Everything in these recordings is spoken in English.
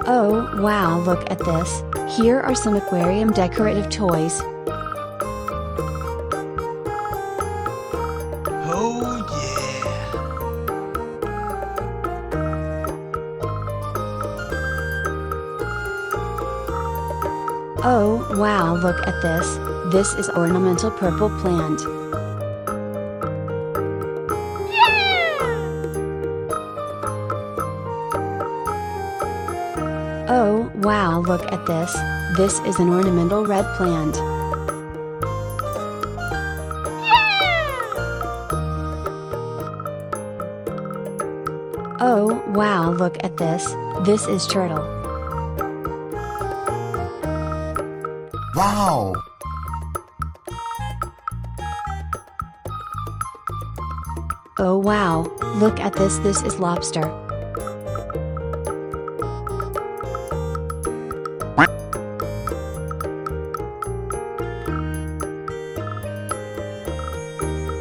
Oh, wow, look at this. Here are some aquarium decorative toys. Oh yeah! Oh, wow, look at this. This is ornamental purple plant. Oh, wow, look at this. This is an ornamental red plant. Oh, wow, look at this. This is turtle. Wow! Oh, wow, look at this. This is lobster.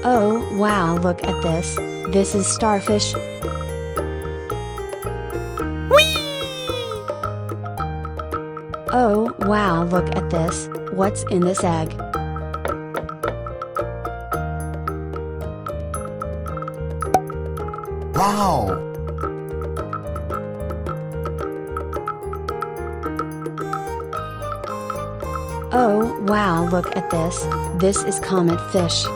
Oh, wow, look at this. This is starfish. Oh, wow, look at this. What's in this egg? Wow! Oh, wow, look at this. This is comet fish.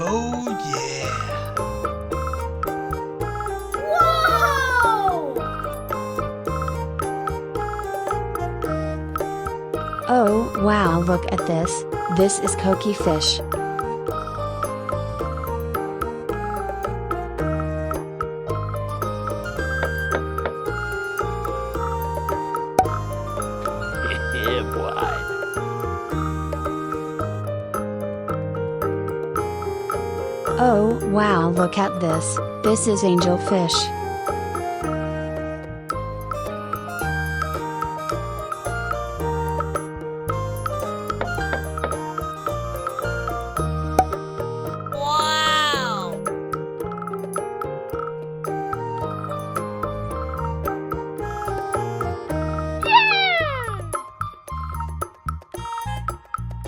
Oh yeah! Oh, wow, look at this. This is koki fish. Yeah, boy! Oh, wow, look at this. This is angelfish.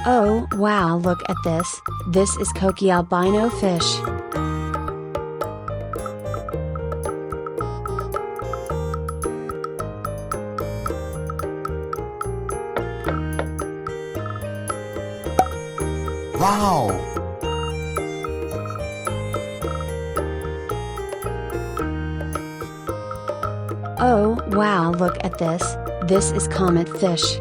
Oh, wow, look at this. This is koki albino fish. Wow! Oh, wow, look at this. This is comet fish.